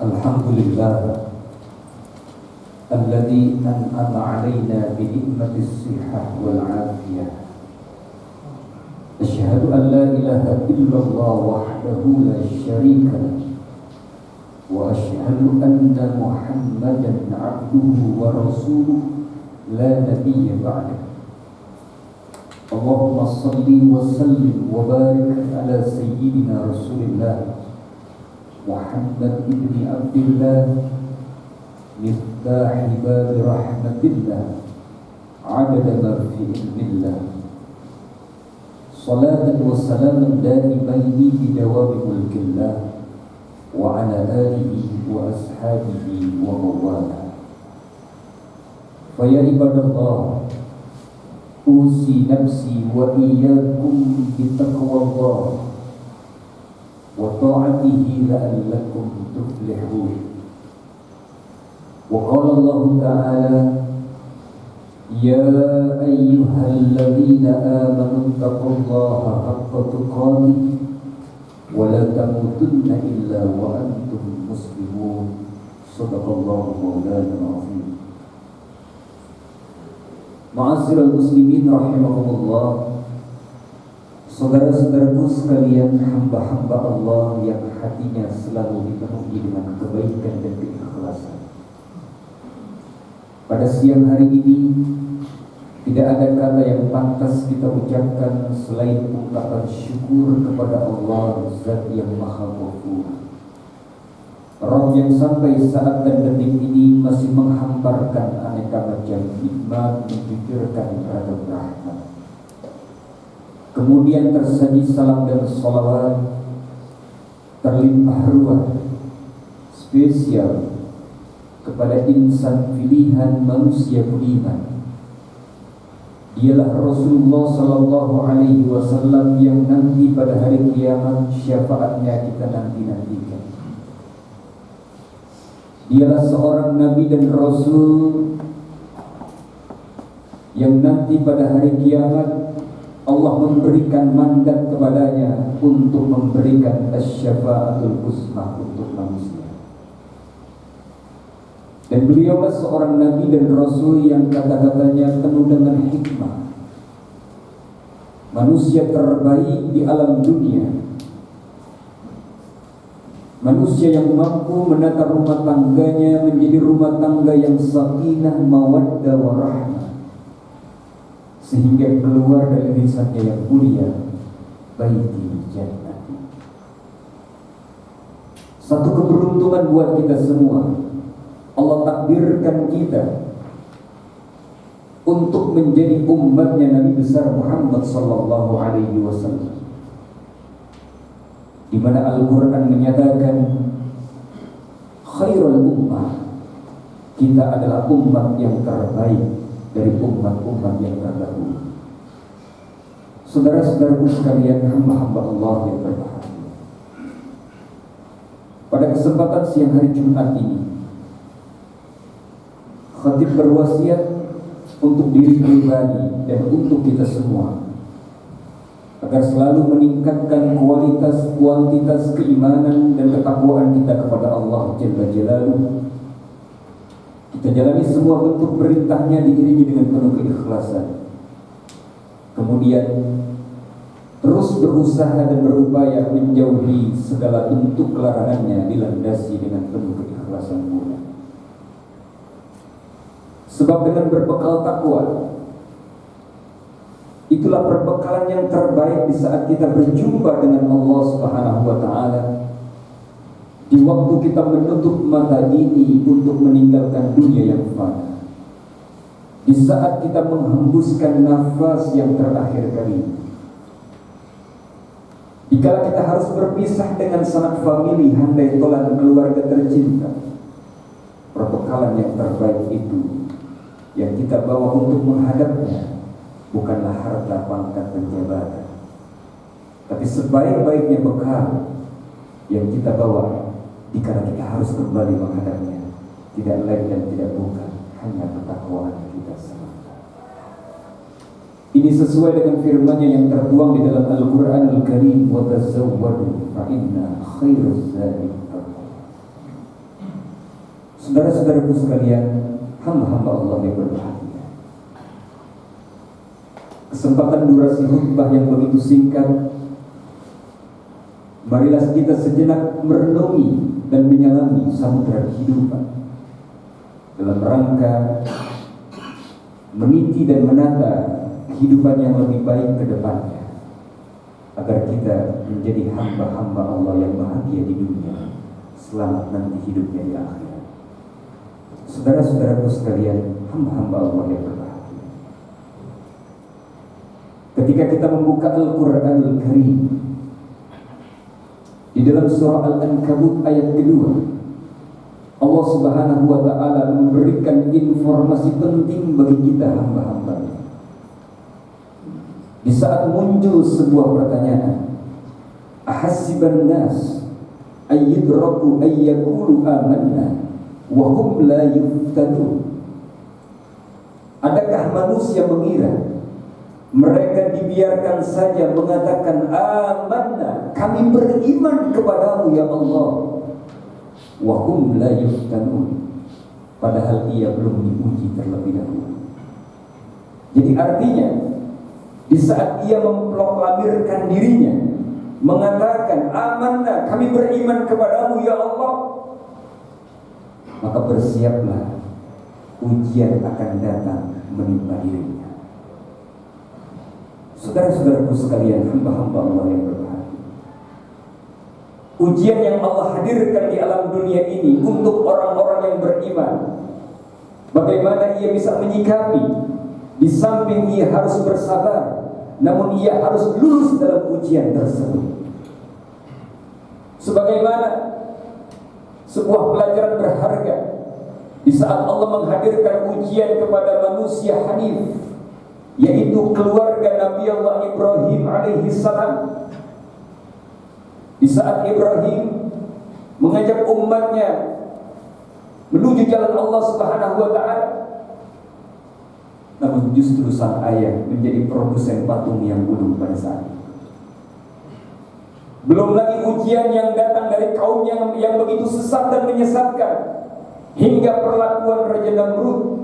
Alhamdulillah alladzi an'ama 'alaina bi ni'matis shihah wal 'afiyah. Asyhadu an la ilaha illallah wahdahu la syarika lah wa asyhadu anna Muhammadan 'abduhu wa rasuluhu la nabiyya ba'dahu. Allahumma salli wa sallim wa barik ala sayyidina Rasulillah Muhammad ibni Abdillah Miftahi babi rahmatillah Adada ma fi ilmillah. Salatan wa salaman daimaini bidawami mulkillah wa ala alihi wa ashabihi wa mawala. Faya ibadallah, usi nafsi wa iyyakum bitaqwallah wa ta'atihi la'allakum tuflihun. Wa qala Allah ta'ala, ya ayyuhalladzina amanu taqullaha haqqa tuqatih wa la tamutunna illa wa antum muslimun. Shadaqallahu maulana al-azim. Ma'asyiral muslimin rahimakumullah, saudara-saudaraku sekalian, hamba-hamba Allah yang hatinya selalu dipenuhi dengan kebaikan dan keikhlasan. Pada siang hari ini tidak ada kata yang pantas kita ucapkan selain ungkapan syukur kepada Allah, Zat yang Maha Ghafur, Rabb yang sampai saat dan detik ini masih menghamparkan aneka macam nikmat, mencucurkan ragam rahmat. Kemudian tersaji salam dan salawat terlimpah ruah spesial kepada insan pilihan manusia budiman. Dialah Rasulullah sallallahu alaihi wasallam yang nanti pada hari kiamat syafaatnya kita nanti-nantikan. Dialah seorang nabi dan rasul yang nanti pada hari kiamat Allah memberikan mandat kepadanya untuk memberikan asy-syafa'atul uzma untuk manusia. Dan beliaulah seorang nabi dan rasul yang kata-katanya penuh dengan hikmah, manusia terbaik di alam dunia, manusia yang mampu menata rumah tangganya menjadi rumah tangga yang sakinah, mawaddah, warahmah, sehingga keluar dari lisannya yang mulia, baiti jannati. Satu keberuntungan buat kita semua, Allah takdirkan kita untuk menjadi umatnya Nabi besar Muhammad sallallahu alaihi wasallam, di mana Al-Quran menyatakan khairul ummah, kita adalah umat yang terbaik dari umat-umat yang terdahulu. Saudara-saudaraku sekalian, hamba-hamba Allah yang berbahagia, pada kesempatan siang hari Jumat ini, khatib berwasiat untuk diri pribadi dan untuk kita semua agar selalu meningkatkan kualitas, kuantitas keimanan dan ketakwaan kita kepada Allah Jalla Jalaluhu. Kita jalani semua bentuk perintahnya diiringi dengan penuh keikhlasan. Kemudian terus berusaha dan berupaya menjauhi segala bentuk larangannya dilandasi dengan penuh keikhlasan pula. Sebab dengan berbekal takwa, itulah perbekalan yang terbaik di saat kita berjumpa dengan Allah Subhanahu wa ta'ala, di waktu kita menutup mata ini untuk meninggalkan dunia yang fana, di saat kita menghembuskan nafas yang terakhir kali, dikala kita harus berpisah dengan sanak famili, handai tolan keluarga tercinta. Perbekalan yang terbaik itu yang kita bawa untuk menghadapnya bukanlah harta, pangkat, dan jabatan, tapi sebaik-baiknya bekal yang kita bawa dikala kita harus kembali menghadapnya, tidak lain dan tidak bukan hanya ketakwaan kita semata. Ini sesuai dengan firman-Nya yang tertuang di dalam Al-Qur'an Al-Karim, wa tazawwadu fa inna khairaz zadi taqwa. Saudara-saudaraku sekalian, hamba-hamba Allah yang berbahagia, kesempatan durasi khutbah yang begitu singkat, marilah kita sejenak merenungi dan menyelami samudera kehidupan dalam rangka meniti dan menata kehidupan yang lebih baik ke depannya, agar kita menjadi hamba-hamba Allah yang bahagia di dunia, selamat nanti hidupnya di akhirat. Saudara-saudaraku sekalian, hamba-hamba Allah yang berbahagia, ketika kita membuka Al-Quranul Karim di dalam surah Al-Ankabut ayat kedua, Allah Subhanahu wa ta'ala memberikan informasi penting bagi kita hamba-hambanya. Di saat muncul sebuah pertanyaan, ahasiban nas ayyudraku ayyakulu amanna wa hum la yuftanun. Adakah manusia mengira mereka dibiarkan saja mengatakan amanna, kami beriman kepadamu ya Allah, wa hum la yuftanun, padahal ia belum diuji terlebih dahulu. Jadi artinya, di saat ia memproklamirkan dirinya, mengatakan amanna, kami beriman kepadamu ya Allah, maka bersiaplah, ujian akan datang menimpa dirinya. Saudara-saudaraku sekalian, hamba-hamba Allah yang berbahagia, ujian yang Allah hadirkan di alam dunia ini untuk orang-orang yang beriman, bagaimana ia bisa menyikapi. Di samping ia harus bersabar, namun ia harus lulus dalam ujian tersebut. Sebagaimana sebuah pelajaran berharga di saat Allah menghadirkan ujian kepada manusia hanif, yaitu keluarga Nabi Allah Ibrahim alaihi salam. Di saat Ibrahim mengajak umatnya menuju jalan Allah Subhanahu wa ta'ala, namun justru sang ayah menjadi produsen patung yang gunung pada saat itu. Belum lagi ujian yang datang dari kaum yang begitu sesat dan menyesatkan, hingga perlakuan Raja Namrud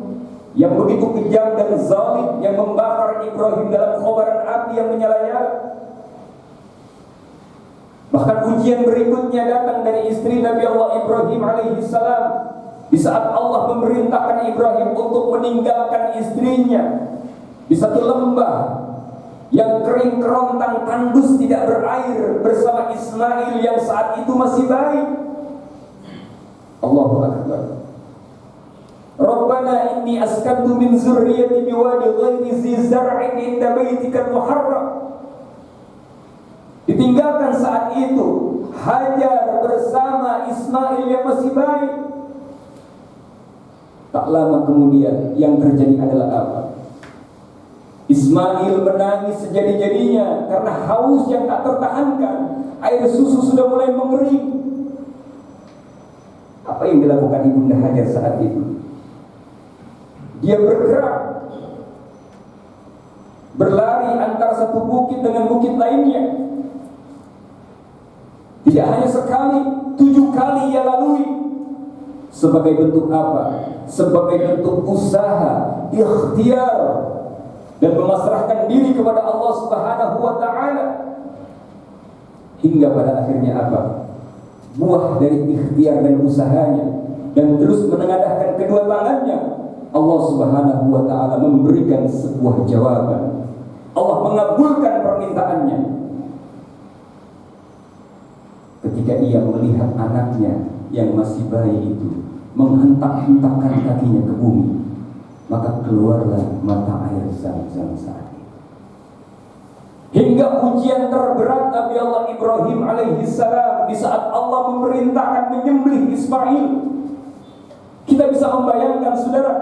yang begitu kejam dan zalim, yang membakar Ibrahim dalam kobaran api yang menyala-nyala. Bahkan ujian berikutnya datang dari istri Nabi Allah Ibrahim alaihi salam, di saat Allah memerintahkan Ibrahim untuk meninggalkan istrinya di satu lembah yang kering kerontang, tandus, tidak berair, bersama Ismail yang saat itu masih bayi. Allahu Akbar. Rabbana inni askantu min zurriyyati biwadi ghairi zi zar'in inda baitikal muharram. Ditinggalkan saat itu Hajar bersama Ismail yang masih bayi. Tak lama kemudian yang terjadi adalah apa? Ismail menangis sejadi-jadinya karena haus yang tak tertahankan. Air susu sudah mulai mengering. Apa yang dilakukan Ibunda Hajar saat itu? Dia bergerak, berlari antara satu bukit dengan bukit lainnya. Tidak hanya sekali, 7 kali ia lalui. Sebagai bentuk apa? Sebagai bentuk usaha, ikhtiar, dan memasrahkan diri kepada Allah Subhanahu wa ta'ala. Hingga pada akhirnya apa? Buah dari ikhtiar dan usahanya, dan terus menengadahkan kedua tangannya, Allah Subhanahu wa ta'ala memberikan sebuah jawaban. Allah mengabulkan permintaannya. Ketika ia melihat anaknya yang masih bayi itu menghentak-hentakkan kakinya ke bumi, maka keluarlah mata air Zam-Zam saat itu. Hingga ujian terberat Nabi Allah Ibrahim alaihi salam di saat Allah memerintahkan menyembelih Ismail. Kita bisa membayangkan, saudara,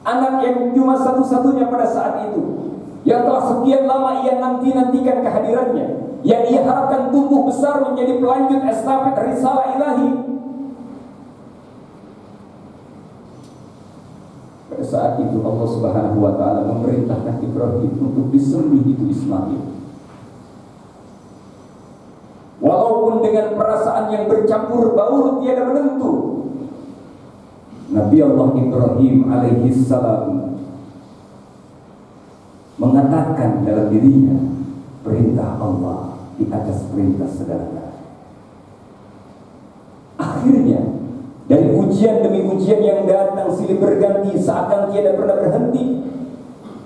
anak yang cuma satu-satunya pada saat itu, yang telah sekian lama ia nantikan kehadirannya, yang ia harapkan tumbuh besar menjadi pelanjut estafet risalah ilahi. Pada saat itu Allah Subhanahu wa ta'ala memerintahkan Ibrahim untuk disembelih itu Ismail. Walaupun dengan perasaan yang bercampur baur tiada menentu, Nabi Allah Ibrahim alaihi salam mengatakan dalam dirinya, perintah Allah di atas perintah segala-galanya. Akhirnya dari ujian demi ujian yang datang silih berganti seakan tiada pernah berhenti,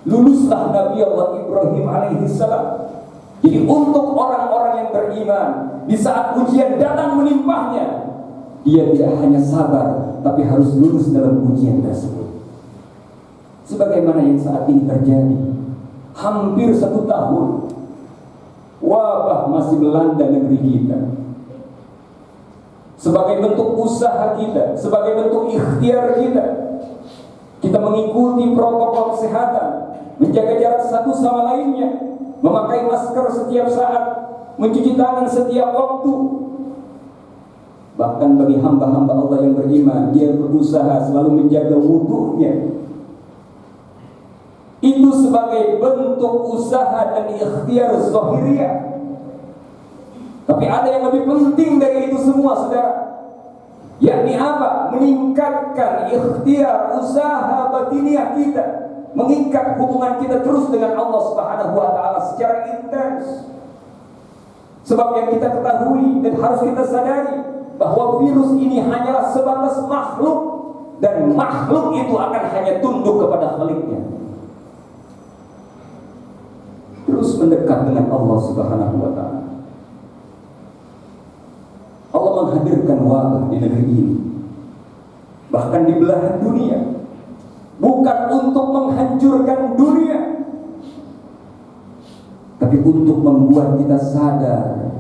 luluslah Nabi Allah Ibrahim alaihi salam. Jadi untuk orang-orang yang beriman, di saat ujian datang menimpahnya, dia tidak hanya sabar, tapi harus lulus dalam ujian tersebut. Sebagaimana yang saat ini terjadi, hampir 1 tahun wabah masih melanda negeri kita. Sebagai bentuk usaha kita, sebagai bentuk ikhtiar kita, kita mengikuti protokol kesehatan, menjaga jarak satu sama lainnya, memakai masker setiap saat, mencuci tangan setiap waktu. Bahkan bagi hamba-hamba Allah yang beriman, dia berusaha selalu menjaga wudunya. Itu sebagai bentuk usaha dan ikhtiar zahiriyah. Tapi ada yang lebih penting dari itu semua, saudara. Yakni apa? Meningkatkan ikhtiar usaha batiniah kita, mengikat hubungan kita terus dengan Allah Subhanahu wa taala secara intens. Sebab yang kita ketahui dan harus kita sadari bahwa virus ini hanyalah sebatas makhluk, dan makhluk itu akan hanya tunduk kepada Khaliqnya. Terus mendekat dengan Allah Subhanahu wa taala. Allah menghadirkan wabah di negeri ini, bahkan di belahan dunia, bukan untuk menghancurkan dunia, tapi untuk membuat kita sadar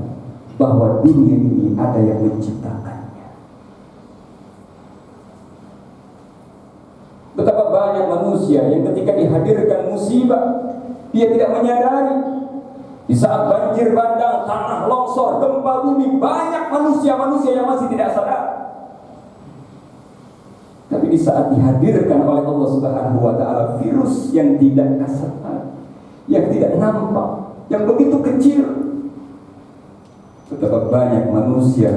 bahwa dunia ini ada yang menciptakannya. Betapa banyak manusia yang ketika dihadirkan musibah, dia tidak menyadari. Di saat banjir bandang, tanah longsor, gempa bumi, banyak manusia-manusia yang masih tidak sadar. Tapi di saat dihadirkan oleh Allah Subhanahu wa taala virus yang tidak kasat, yang tidak nampak, yang begitu kecil, betapa banyak manusia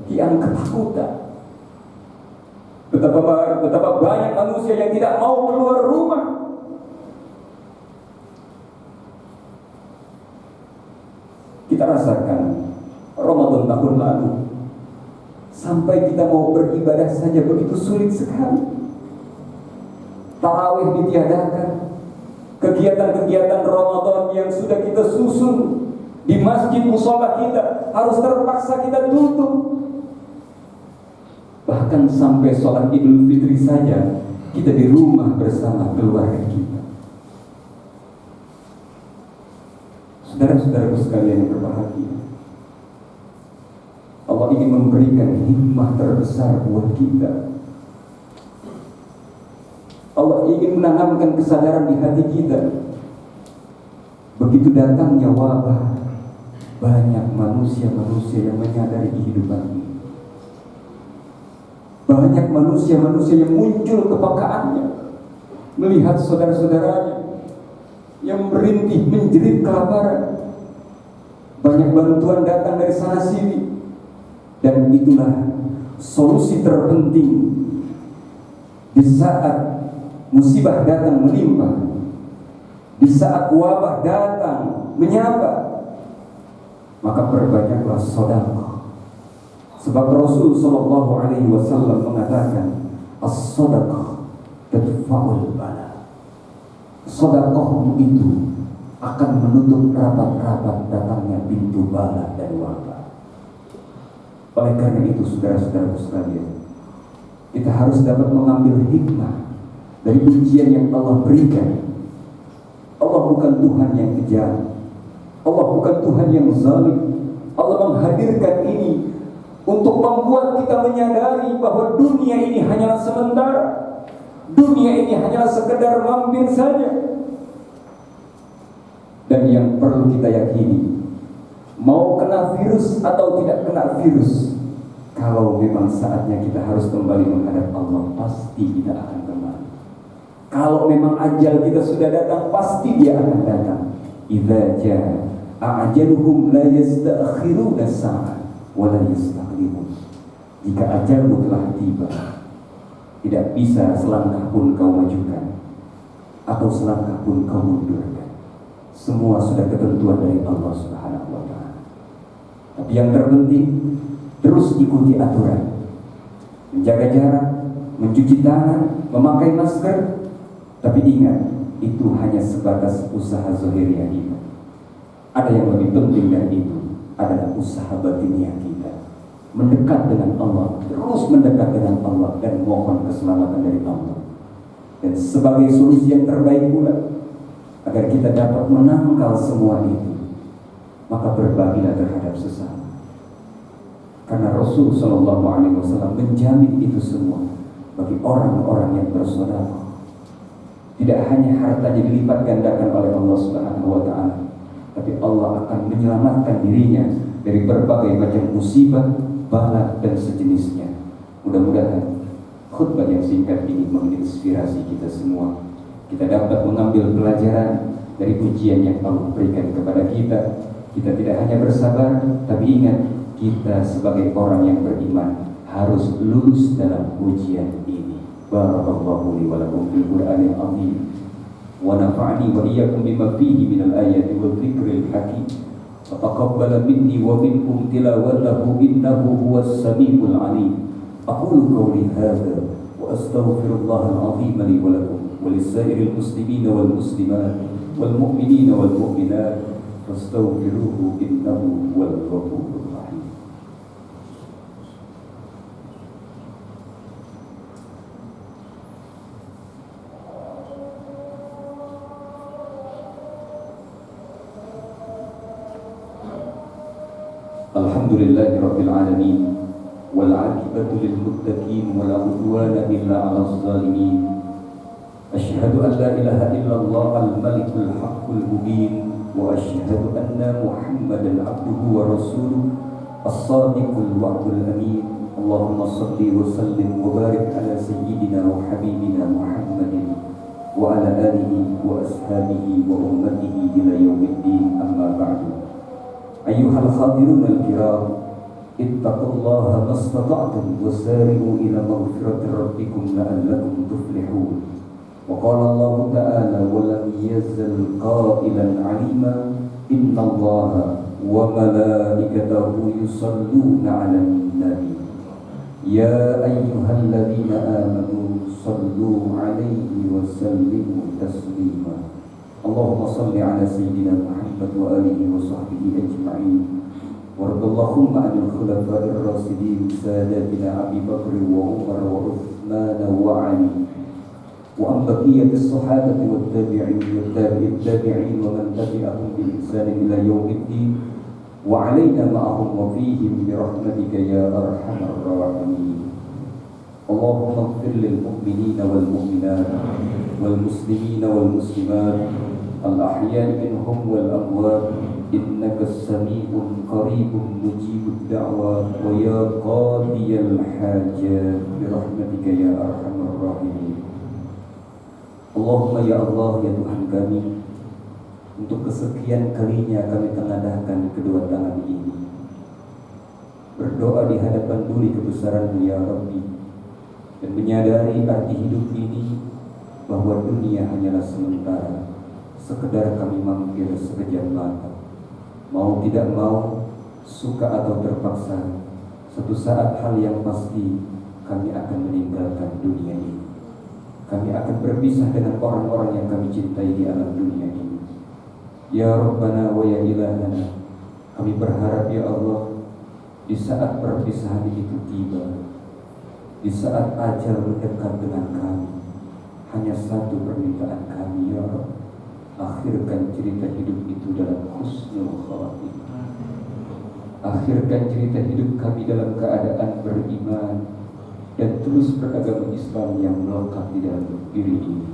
yang ketakutan. Betapa banyak manusia yang tidak mau keluar rumah. Kita rasakan Ramadan tahun lalu, sampai kita mau beribadah saja begitu sulit sekali. Tarawih ditiadakan, kegiatan-kegiatan Ramadan yang sudah kita susun di masjid mushola kita harus terpaksa kita tutup. Bahkan sampai sholat Idul Fitri saja kita di rumah bersama keluarga kita. Saudara-saudaraku sekalian yang berbahagia, Allah ingin memberikan hikmah terbesar buat kita. Allah ingin menanamkan kesadaran di hati kita. Begitu datangnya wabah, banyak manusia-manusia yang menyadari kehidupan ini. Banyak manusia-manusia yang muncul kepekaannya, melihat saudara-saudaranya yang merintih menjerit kelaparan. Banyak bantuan datang dari sana sini, dan itulah solusi terpenting di saat musibah datang menimpa, di saat wabah datang menyapa. Maka perbanyaklah sedekah. Sebab Rasul sallallahu alaihi wasallam mengatakan, as-sadaqah tadfa'ul bala. Sedekah itu akan menutup rapat-rapat datangnya pintu bala dan wabah. Oleh karena itu, saudara-saudaraku sekalian, kita harus dapat mengambil hikmah dari ujian yang Allah berikan. Allah bukan Tuhan yang kejam, Allah bukan Tuhan yang zalim. Allah menghadirkan ini untuk membuat kita menyadari bahwa dunia ini hanyalah sementara. Dunia ini hanyalah sekedar mampir saja. Dan yang perlu kita yakini, mau kena virus atau tidak kena virus, kalau memang saatnya kita harus kembali menghadap Allah, pasti kita akan kembali. Kalau memang ajal kita sudah datang, pasti dia akan datang. Idza jaa ajaluhum la', wa la yastaqdimun. Jika ajalmu telah tiba, tidak bisa selangkah pun kau majukan atau selangkah pun kau mundurkan. Semua sudah ketentuan dari Allah Subhanahu wa Ta'ala. Tapi yang terpenting, terus ikuti aturan, menjaga jarak, mencuci tangan, memakai masker. Tapi ingat, itu hanya sebatas usaha zahiriah kita. Ada yang lebih penting dari itu, adalah usaha batiniah kita, mendekat dengan Allah, terus mendekat dengan Allah dan mohon keselamatan dari Allah. Dan sebagai solusi yang terbaik pula, agar kita dapat menangkal semua itu, maka berbagilah terhadap sesama. Karena Rasul Shallallahu Alaihi Wasallam menjamin itu semua bagi orang-orang yang bersedekah. Tidak hanya hartanya dilipat gandakan oleh Allah Subhanahu Wa Taala, tapi Allah akan menyelamatkan dirinya dari berbagai macam musibah, bala dan sejenisnya. Mudah-mudahan khutbah yang singkat ini menginspirasi kita semua. Kita dapat mengambil pelajaran dari ujian yang Allah berikan kepada kita. Kita tidak hanya bersabar, tapi ingat, kita sebagai orang yang beriman harus lulus dalam ujian ini. Barakallahu li wa lakum fil Qur'anil azim wa nafa'ani wa iyyakum bima fihi minal ayati wal dzikril hakim. Taqabbal minni wa minkum tilawatahu innahu huwas samiul alim. Aqulu qawli hadza wa astaghfirullahal azim li wa lakum wa lisa'iril muslimina wal muslimat wal mu'minina wal mu'minat fastaghfiruhu innahu huwal ghafurur rahim. Alhamdulillahi rabbil alamin wal 'aqibatu lil muttaqin wa la 'udwana illa 'alal zalimin. Asyhadu an la ilaha illallah al-malikul haqqul mubin wa asyhadu anna Muhammadan 'abduhu wa rasuluh as-sadiqul wa'dul amin. Allahumma shalli wa sallim wa barik ala sayyidina wa habibina Muhammadin wa ala alihi wa ashabihi wa ummatihi ila yaumiddin, amma ba'du. Ayyuhal khadirun al-kiram, ittaqullaha mastata'tum wasari'u ila maghfirati rabbikum la'allakum tuflihun. Wa qala Allah ta'ala wa lam yazal qailan 'alima innallaha wa malaikatahu yusalluna 'alan nabi ya ayyuhalladzina amanu sallu 'alaihi wa sallimu taslima. Allahumma salli 'ala sayyidina Muhammad wa alihi wa sahbihi ajma'in. Waradallahumma 'anil khulafa'ir rasyidin sadatina Abi Bakr wa Umar wa Utsman wa Ali wa an baqiyatis sahabati wat tabi'in wa tabi'it tabi'in wa man tabi'ahum bi ihsan ila yaumiddin wa 'alaina ma'ahum wa fihim bi rahmatika ya arhamar rahimin. Allahumma ighfir lil mu'minina wal mu'minat wal muslimina wal muslimat al-ahya'i minhum wal amwat innaka as-sami'un qaribun mujibud da'wat wa ya qadiyal hajat bi rahmatika ya arhamar rahimin. Allahumma ya Allah, ya Tuhan kami, untuk kesekian kalinya kami tengadahkan kedua tangan ini, berdoa di hadapan duli kebesaran-Mu ya Rabbi, dan menyadari arti hidup ini bahwa dunia hanyalah sementara, sekedar kami mampir sekejap mata. Mau tidak mau, suka atau terpaksa, suatu saat hal yang pasti kami akan meninggalkan dunia ini. Kami akan berpisah dengan orang-orang yang kami cintai di alam dunia ini. Ya Rabbana wa ya Ilahana, kami berharap ya Allah, di saat perpisahan itu tiba, di saat ajal mendekat dengan kami, hanya satu permintaan kami ya Rabb, akhirkan cerita hidup itu dalam husnul khatimah. Akhirkan cerita hidup kami dalam keadaan beriman dan terus beragama Islam yang melekat di dalam diri ini.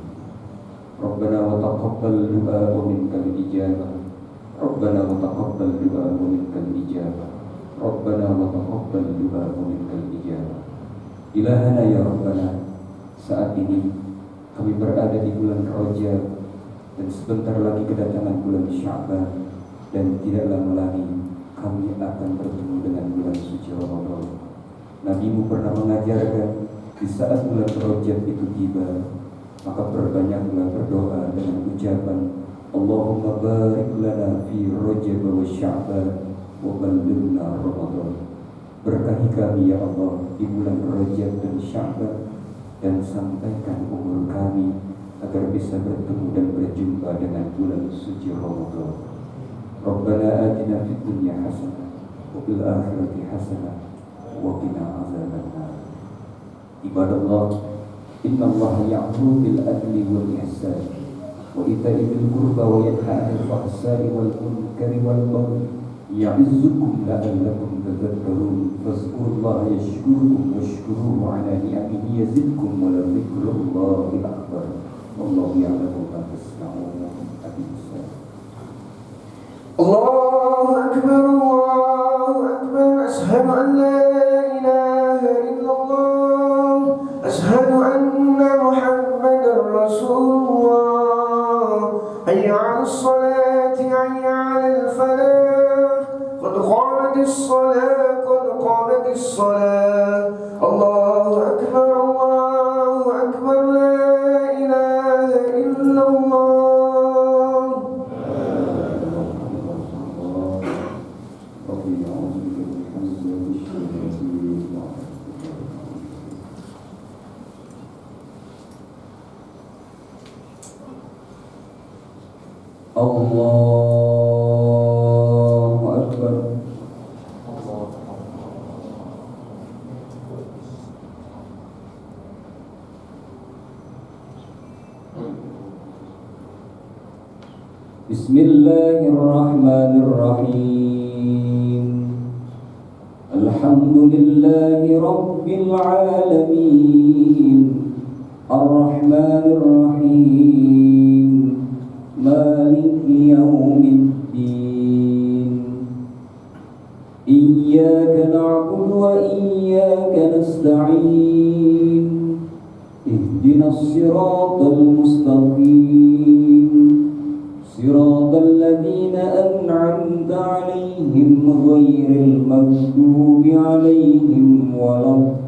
Rabbana wa taqabbal du'a wa minkal ijabah. Rabbana wa taqabbal du'a wa minkal ijabah. Rabbana wa taqabbal du'a wa minkal ijabah. Ilahana ya Rabbana, saat ini kami berada di bulan Rajab dan sebentar lagi kedatangan bulan Sya'ban, dan tidak lama lagi kami akan bertemu dengan bulan suci Ramadan. Nabi-Mu pernah mengajarkan Di saat bulan Rajab itu tiba, maka perbanyaklah berdoa dengan ucapan Allahumma barik lana fi Rajab wa Sya'ban wa ballighna Ramadan. Berkahi kami ya Allah di bulan Rajab dan Sya'ban, dan sampaikan umur kami agar bisa bertemu dan berjumpa dengan bulan suci Ramadan. Rabbana atina fid dunya hasanah wa fil akhirati hasanah wa qina azabannar. Ibadallah, inna Allah ya'muru bil adli wal ihsan wa ita'i dzil qurba wa yanha 'anil fahsai wal munkari wal baghi ya'izzukum la'allakum tadhakkarun. Fazkurullaha yashkurukum washkuruhu 'ala ni'amihi yazidkum wa la dzikrullahi akbar. Wallahu ya'lamu ma tasna'un. Allahu akbar, Allahu akbar. Ashhadu an la ilaha illallah, ashhadu anna Muhammadar Rasulullah. Hayya 'alas salati, hayya 'alal falah. Qad qamatis salah, qad qamatis salah. Allahu akbar, Allahu akbar. La ilaha illallah. Allahu Akbar. Bismillahirrahmanirrahim. Alhamdulillahi Rabbil alamin. Ar-Rahmanir Rahim. Maliki yaumiddin. Iyyaka na'budu wa iyyaka nasta'in. Ihdinas siratal mustaqim. Siratal ladzina an'amta 'alaihim ghairil maghdubi 'alaihim waladdallin.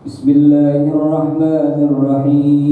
Bismillahirrahmanirrahim.